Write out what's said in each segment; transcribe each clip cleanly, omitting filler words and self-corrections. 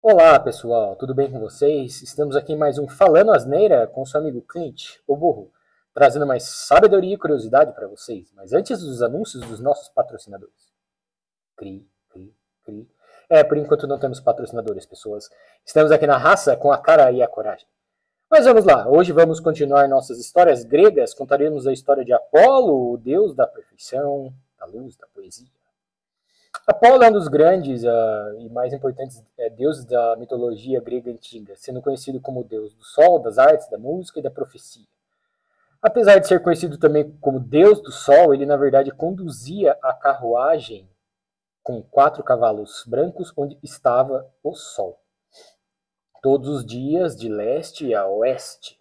Olá pessoal, tudo bem com vocês? Estamos aqui em mais um Falando Asneira com seu amigo Clint, o burro, trazendo mais sabedoria e curiosidade para vocês. Mas antes dos anúncios dos nossos patrocinadores. Cri, cri, cri. Por enquanto não temos patrocinadores, pessoas. Estamos aqui na raça com a cara e a coragem. Mas vamos lá, hoje vamos continuar nossas histórias gregas. Contaremos a história de Apolo, o deus da perfeição, da luz, da poesia. Apolo é um dos grandes e mais importantes deuses da mitologia grega antiga, sendo conhecido como deus do sol, das artes, da música e da profecia. Apesar de ser conhecido também como deus do sol, ele na verdade conduzia a carruagem com 4 cavalos brancos onde estava o sol, todos os dias de leste a oeste.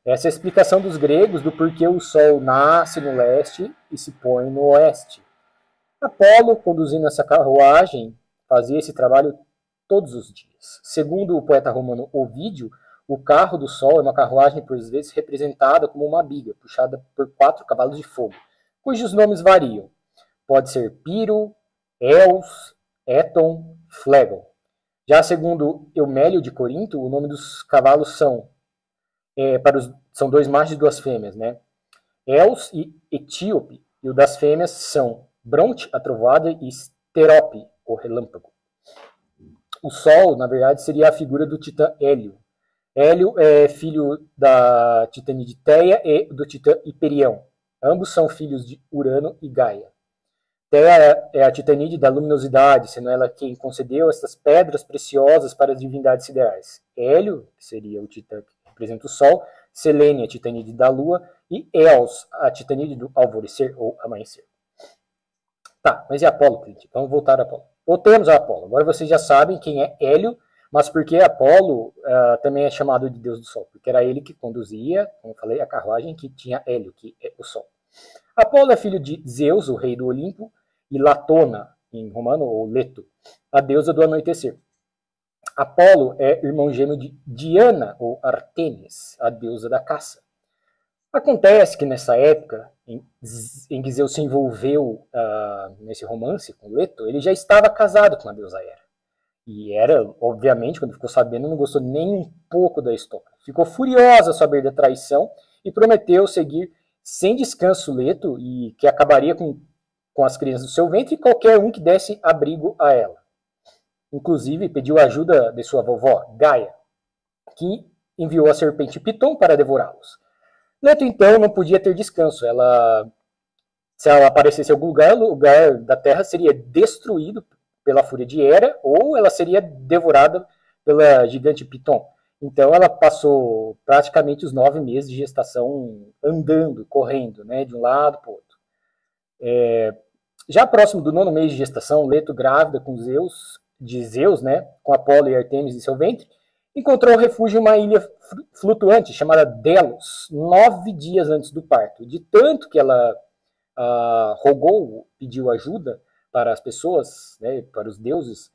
Essa é a explicação dos gregos do porquê o sol nasce no leste e se põe no oeste. Apolo, conduzindo essa carruagem, fazia esse trabalho todos os dias. Segundo o poeta romano Ovídio, o carro do sol é uma carruagem, por vezes, representada como uma biga, puxada por 4 cavalos de fogo, cujos nomes variam. Pode ser Piro, Eos, Éton, Flegon. Já segundo Eumélio de Corinto, o nome dos cavalos são 2 machos e 2 fêmeas, né? Eos e Etíope, e o das fêmeas são Bronte, a trovoada, e Sterope, o relâmpago. O Sol, na verdade, seria a figura do titã Hélio. Hélio é filho da titânide Teia e do titã Hiperião. Ambos são filhos de Urano e Gaia. Teia é a titânide da luminosidade, sendo ela quem concedeu essas pedras preciosas para as divindades siderais. Hélio, que seria o titã que representa o Sol, Selene, a titânide da Lua, e Eos, a titânide do alvorecer ou amanhecer. Tá, mas e Apolo, Clint? Vamos voltar a Apolo. Voltemos a Apolo. Agora vocês já sabem quem é Hélio, mas por que Apolo também é chamado de Deus do Sol? Porque era ele que conduzia, como eu falei, a carruagem que tinha Hélio, que é o Sol. Apolo é filho de Zeus, o rei do Olimpo, e Latona, em romano, ou Leto, a deusa do anoitecer. Apolo é irmão gêmeo de Diana, ou Artemis, a deusa da caça. Acontece que nessa época, em que Zeus se envolveu nesse romance com Leto, ele já estava casado com a deusa Hera. E Hera, obviamente, quando ficou sabendo, não gostou nem um pouco da história. Ficou furiosa ao saber da traição e prometeu seguir sem descanso Leto, e que acabaria com as crianças do seu ventre e qualquer um que desse abrigo a ela. Inclusive, pediu ajuda de sua vovó, Gaia, que enviou a serpente Piton para devorá-los. Leto, então, não podia ter descanso. Se ela aparecesse em algum lugar, o lugar da Terra seria destruído pela fúria de Hera, ou ela seria devorada pela gigante Piton. Então, ela passou praticamente os 9 meses de gestação andando, correndo, né, de um lado para o outro. Já próximo do 9º mês de gestação, Leto, grávida de Zeus, né, com Apolo e Artemis em seu ventre, encontrou refúgio em uma ilha flutuante chamada Delos, 9 dias antes do parto. De tanto que ela rogou, pediu ajuda para as pessoas, né, para os deuses,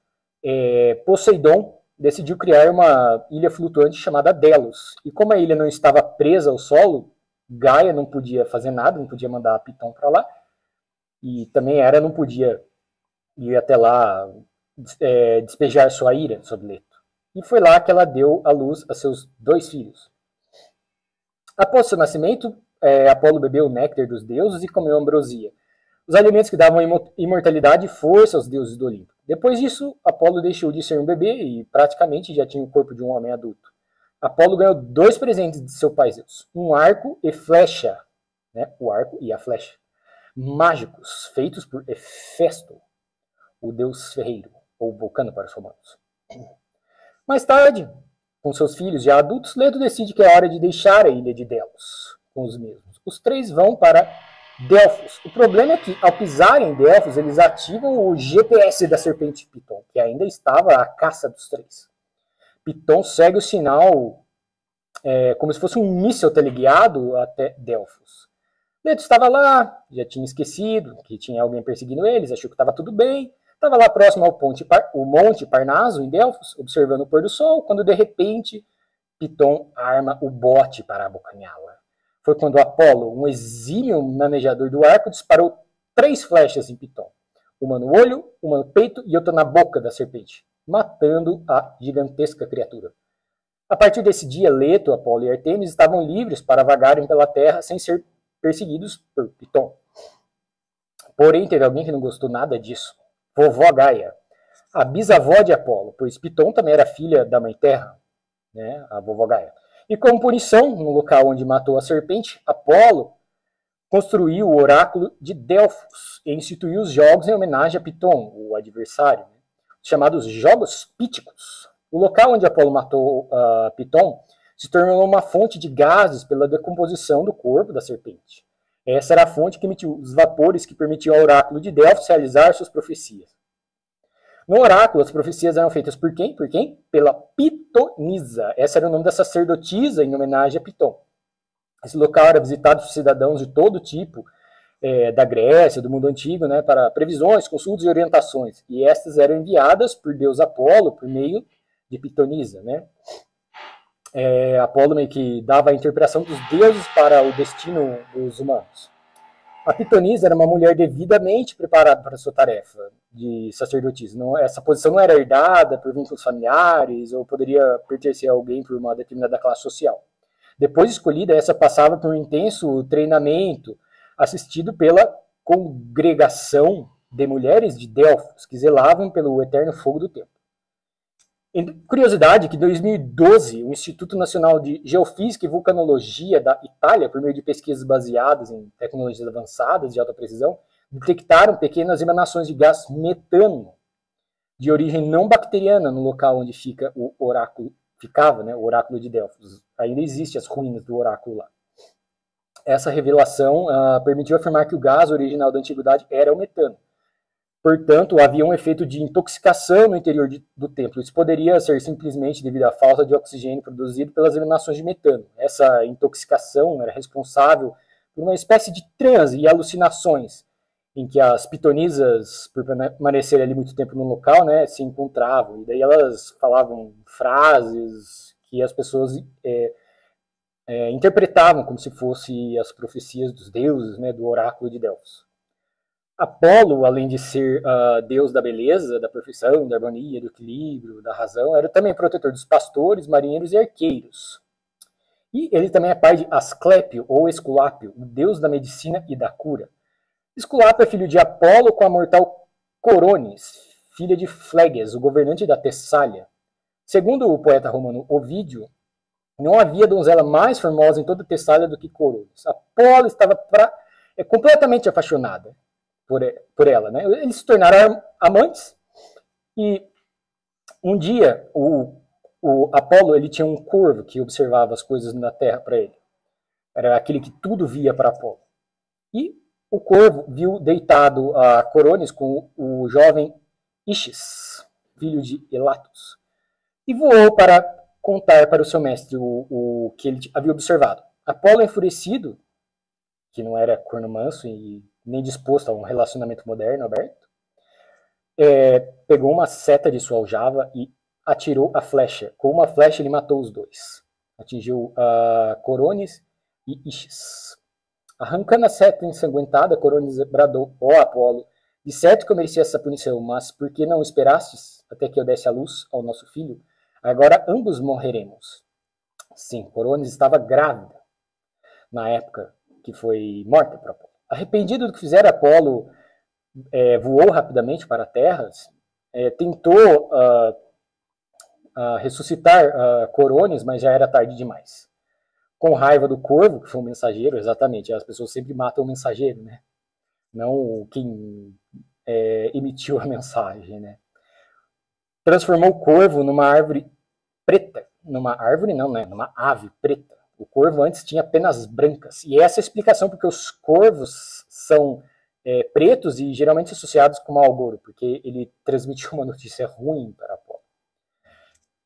Poseidon decidiu criar uma ilha flutuante chamada Delos. E como a ilha não estava presa ao solo, Gaia não podia fazer nada, não podia mandar a Piton para lá, e também Hera não podia ir até lá despejar sua ira sobre Leto. E foi lá que ela deu à luz a seus 2 filhos. Após seu nascimento, Apolo bebeu o néctar dos deuses e comeu ambrosia, os alimentos que davam imortalidade e força aos deuses do Olimpo. Depois disso, Apolo deixou de ser um bebê e praticamente já tinha o corpo de um homem adulto. Apolo ganhou 2 presentes de seu pai Zeus, um arco e flecha, né, o arco e a flecha, mágicos, feitos por Hefesto, o deus ferreiro, ou vulcano para os romanos. Mais tarde, com seus filhos já adultos, Leto decide que é hora de deixar a ilha de Delos com os mesmos. Os 3 vão para Delfos. O problema é que, ao pisarem em Delfos, eles ativam o GPS da serpente Piton, que ainda estava à caça dos 3. Piton segue o sinal como se fosse um míssil teleguiado até Delfos. Leto estava lá, já tinha esquecido que tinha alguém perseguindo eles, achou que estava tudo bem. Estava lá próximo ao Monte Parnaso, em Delfos, observando o pôr do sol, quando de repente Piton arma o bote para abocanhá-la. Foi quando Apolo, um exímio manejador do arco, disparou 3 flechas em Piton. Uma no olho, uma no peito e outra na boca da serpente. matando a gigantesca criatura. A partir desse dia, Leto, Apolo e Artemis estavam livres para vagarem pela terra sem ser perseguidos por Piton. Porém, teve alguém que não gostou nada disso. Vovó Gaia, a bisavó de Apolo, pois Piton também era filha da Mãe Terra, né, a vovó Gaia. E como punição, no local onde matou a serpente, Apolo construiu o oráculo de Delfos e instituiu os jogos em homenagem a Piton, o adversário, né, chamados Jogos Píticos. O local onde Apolo matou Piton se tornou uma fonte de gases pela decomposição do corpo da serpente. Essa era a fonte que emitiu os vapores que permitiam ao oráculo de Delfos realizar suas profecias. No oráculo, as profecias eram feitas por quem? Por quem? Pela Pitonisa. Esse era o nome da sacerdotisa em homenagem a Piton. Esse local era visitado por cidadãos de todo tipo, da Grécia, do mundo antigo, né, para previsões, consultas e orientações. E estas eram enviadas por Deus Apolo por meio de Pitonisa, né? Apolo meio que dava a interpretação dos deuses para o destino dos humanos. A Pitonisa era uma mulher devidamente preparada para a sua tarefa de sacerdotisa. Essa posição não era herdada por vínculos familiares ou poderia pertencer a alguém por uma determinada classe social. Depois de escolhida, essa passava por um intenso treinamento assistido pela congregação de mulheres de Delfos, que zelavam pelo eterno fogo do tempo. Curiosidade que em 2012, o Instituto Nacional de Geofísica e Vulcanologia da Itália, por meio de pesquisas baseadas em tecnologias avançadas de alta precisão, detectaram pequenas emanações de gás metano de origem não bacteriana no local onde fica o oráculo, né, o oráculo de Delfos. Ainda existem as ruínas do oráculo lá. Essa revelação permitiu afirmar que o gás original da antiguidade era o metano. Portanto, havia um efeito de intoxicação no interior do templo. Isso poderia ser simplesmente devido à falta de oxigênio produzido pelas emanações de metano. Essa intoxicação era responsável por uma espécie de transe e alucinações, em que as pitonisas, por permanecerem ali muito tempo no local, né, se encontravam. E daí elas falavam frases que as pessoas interpretavam como se fossem as profecias dos deuses, né, do oráculo de Delfos. Apolo, além de ser deus da beleza, da perfeição, da harmonia, do equilíbrio, da razão, era também protetor dos pastores, marinheiros e arqueiros. E ele também é pai de Asclépio, ou Esculápio, o deus da medicina e da cura. Esculápio é filho de Apolo com a mortal Coronis, filha de Flégues, o governante da Tessália. Segundo o poeta romano Ovídio, não havia donzela mais formosa em toda a Tessália do que Coronis. Apolo estava completamente apaixonada por ela, né? Eles se tornaram amantes e um dia o Apolo ele tinha um corvo que observava as coisas na terra para ele. Era aquele que tudo via para Apolo. E o corvo viu deitado a Coronis com o jovem Ichis, filho de Elatus, e voou para contar para o seu mestre o que ele havia observado. Apolo, enfurecido, que não era corno manso e nem disposto a um relacionamento moderno, aberto, pegou uma seta de sua aljava e atirou a flecha. Com uma flecha ele matou os dois. Atingiu Coronis e Ichis. Arrancando a seta ensanguentada, Coronis bradou: ó Apolo, de certo que eu merecia essa punição, mas por que não esperastes até que eu desse a luz ao nosso filho? Agora ambos morreremos. Sim, Coronis estava grávida na época que foi morta por Apolo. Arrependido do que fizera, Apolo voou rapidamente para a terra, tentou ressuscitar Coronis, mas já era tarde demais. Com raiva do corvo, que foi um mensageiro, exatamente, as pessoas sempre matam o mensageiro, né? Não quem emitiu a mensagem, né? Transformou o corvo numa árvore preta. Numa árvore não, né? Numa ave preta. O corvo antes tinha penas brancas. E essa é a explicação porque os corvos são pretos e geralmente associados com mau agouro, porque ele transmitiu uma notícia ruim para Apolo.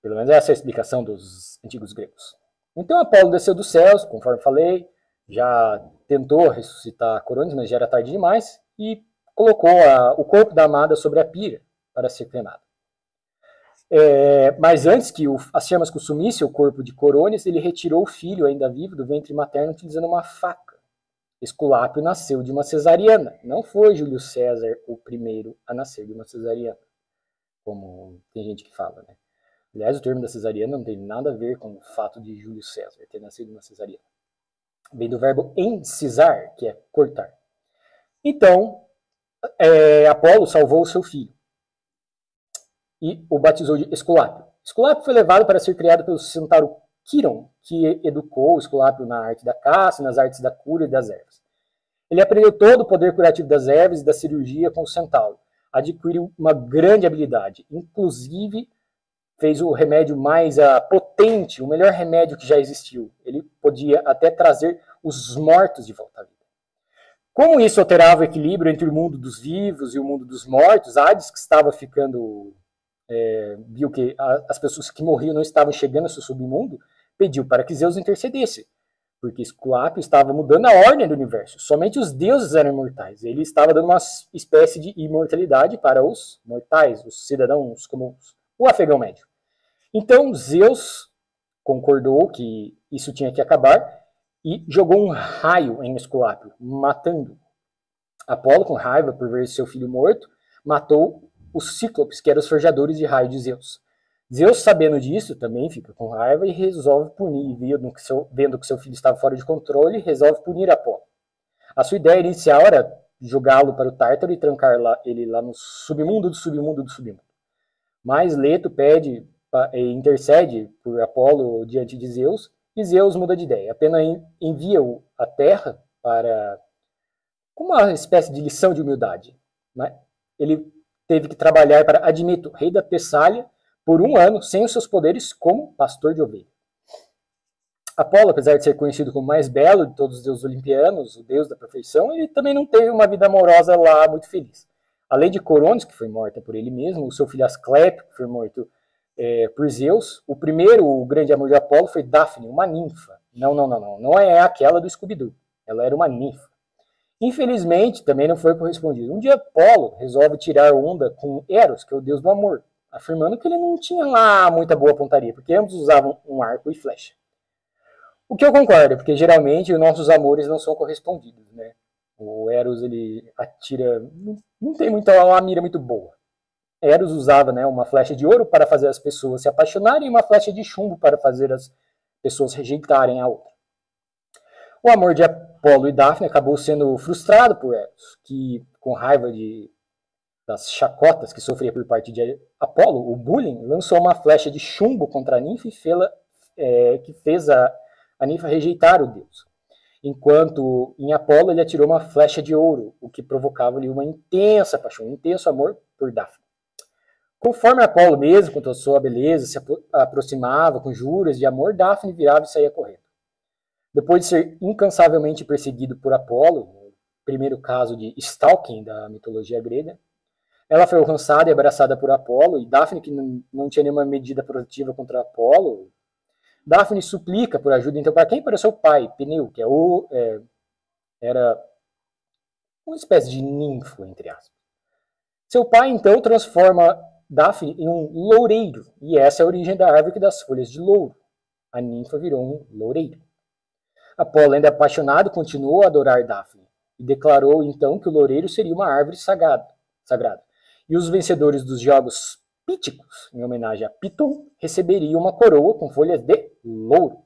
Pelo menos essa é a explicação dos antigos gregos. Então Apolo desceu dos céus, conforme falei, já tentou ressuscitar Coronis, mas já era tarde demais, e colocou o corpo da amada sobre a pira para ser cremado. Mas antes que as chamas consumissem o corpo de Coronis, ele retirou o filho ainda vivo do ventre materno utilizando uma faca. Esculápio nasceu de uma cesariana. Não foi Júlio César o primeiro a nascer de uma cesariana. como tem gente que fala, né? Aliás, o termo da cesariana não tem nada a ver com o fato de Júlio César ter nascido na cesariana. Vem do verbo encisar, que é cortar. Então, Apolo salvou o seu filho e o batizou de Esculápio. Esculápio foi levado para ser criado pelo centauro Quiron, que educou Esculápio na arte da caça, nas artes da cura e das ervas. Ele aprendeu todo o poder curativo das ervas e da cirurgia com o centauro. Adquiriu uma grande habilidade, inclusive fez o remédio mais potente, o melhor remédio que já existiu. Ele podia até trazer os mortos de volta à vida. Como isso alterava o equilíbrio entre o mundo dos vivos e o mundo dos mortos, Hades, que estava ficando... viu que as pessoas que morriam não estavam chegando ao seu submundo, pediu para que Zeus intercedesse, porque Esculápio estava mudando a ordem do universo. Somente os deuses eram imortais. Ele estava dando uma espécie de imortalidade para os mortais, os cidadãos comuns, o afegão médio. Então Zeus concordou que isso tinha que acabar e jogou um raio em Esculápio, matando. Apolo, com raiva por ver seu filho morto, matou os cíclopes, que eram os forjadores de raio de Zeus. Zeus, sabendo disso, também fica com raiva e resolve punir, vendo que seu filho estava fora de controle, resolve punir Apolo. A sua ideia inicial era jogá-lo para o Tártaro e trancar ele lá no submundo do submundo do submundo. Mas Leto intercede por Apolo diante de Zeus, e Zeus muda de ideia. Apenas envia-o à Terra para uma espécie de lição de humildade. Né? Ele teve que trabalhar para Admeto, rei da Tessália, por 1 ano, sem os seus poderes como pastor de ovelha. Apolo, apesar de ser conhecido como o mais belo de todos os deuses olimpianos, o deus da perfeição, ele também não teve uma vida amorosa lá muito feliz. Além de Coronis, que foi morta por ele mesmo, o seu filho Asclepio, que foi morto por Zeus, o grande amor de Apolo foi Daphne, uma ninfa. Não é aquela do Scooby-Doo. Ela era uma ninfa. Infelizmente, também não foi correspondido. Um dia Apolo resolve tirar onda com Eros, que é o deus do amor, afirmando que ele não tinha lá muita boa pontaria, porque ambos usavam um arco e flecha. O que eu concordo, porque geralmente os nossos amores não são correspondidos, né? O Eros, ele atira... Não tem uma mira muito boa. Eros usava, né, uma flecha de ouro para fazer as pessoas se apaixonarem e uma flecha de chumbo para fazer as pessoas rejeitarem a outra. O amor de Apolo e Daphne acabou sendo frustrado por Eros, que, com raiva das chacotas que sofria por parte de Apolo, o bullying, lançou uma flecha de chumbo contra a ninfa e que fez a ninfa rejeitar o deus. Enquanto em Apolo ele atirou uma flecha de ouro, o que provocava-lhe uma intensa paixão, um intenso amor por Daphne. Conforme Apolo mesmo, com toda a sua beleza, se aproximava com juras de amor, Daphne virava e saía correndo. Depois de ser incansavelmente perseguido por Apolo, o primeiro caso de stalking da mitologia grega, ela foi alcançada e abraçada por Apolo, e Daphne, que não tinha nenhuma medida protetiva contra Apolo, Daphne suplica por ajuda, então, para quem? Para seu pai, Peneu, que era uma espécie de ninfo, entre aspas. Seu pai, então, transforma Daphne em um loureiro, e essa é a origem da árvore das folhas de louro. A ninfa virou um loureiro. Apolo, ainda apaixonado, continuou a adorar Daphne, e declarou, então, que o loureiro seria uma árvore sagrada. E os vencedores dos jogos píticos, em homenagem a Piton, receberiam uma coroa com folhas de louro.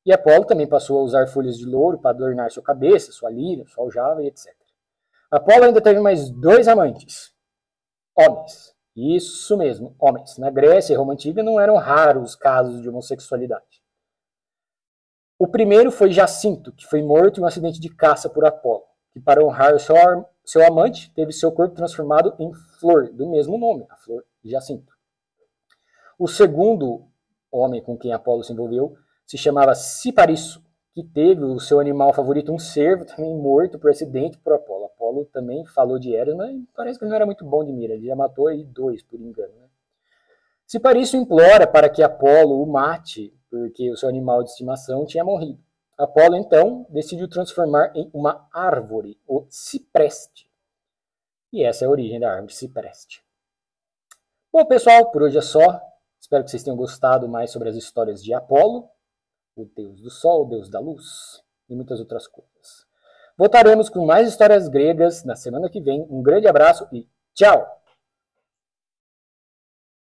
E Apolo também passou a usar folhas de louro para adornar sua cabeça, sua líria, sua aljava e etc. Apolo ainda teve mais 2 amantes, homens. Isso mesmo, homens. Na Grécia e Roma Antiga não eram raros casos de homossexualidade. O primeiro foi Jacinto, que foi morto em um acidente de caça por Apolo, que para honrar seu amante teve seu corpo transformado em flor, do mesmo nome, a flor de Jacinto. O segundo homem com quem Apolo se envolveu se chamava Ciparisso, que teve o seu animal favorito, um cervo, também morto por acidente por Apolo. Apolo também falou de Eros, mas parece que ele não era muito bom de mira, ele já matou aí 2, por engano. Né? Ciparisso implora para que Apolo o mate, porque o seu animal de estimação tinha morrido. Apolo, então, decidiu transformar em uma árvore, o cipreste. E essa é a origem da árvore cipreste. Bom, pessoal, por hoje é só. Espero que vocês tenham gostado mais sobre as histórias de Apolo, o deus do sol, o deus da luz e muitas outras coisas. Voltaremos com mais histórias gregas na semana que vem. Um grande abraço e tchau!